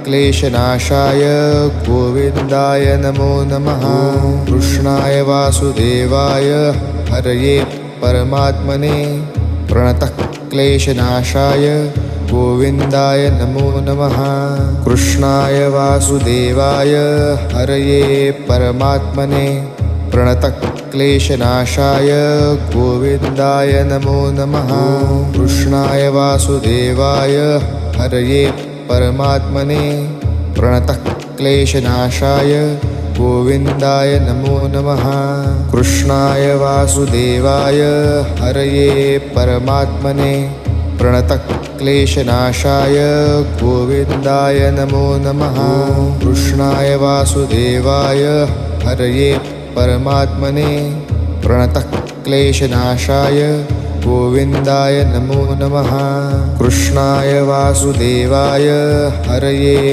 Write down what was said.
क्लेशनाशाय गोविन्दाय नमो नमः। कृष्णाय वासुदेवाय हरये परमात्मने प्रणतः क्लेशनाशाय गोविन्दाय नमो नमः। कृष्णाय वासुदेवाय हरये परमात्मने प्रणतः क्लेशनाशाय गोविन्दाय नमो नमः। कृष्णाय वासुदेवाय हरये परमात्मने प्रणतः क्लेशनाशाय गोविन्दाय नमो नमः। कृष्णाय वासुदेवाय हरये परमात्मने प्रणतः क्लेशनाशाय गोविन्दाय नमो नमः। कृष्णाय वासुदेवाय हरये परमात्मने प्रणतः क्लेशनाशाय गोविन्दाय नमो नमः। कृष्णाय वासुदेवाय हरये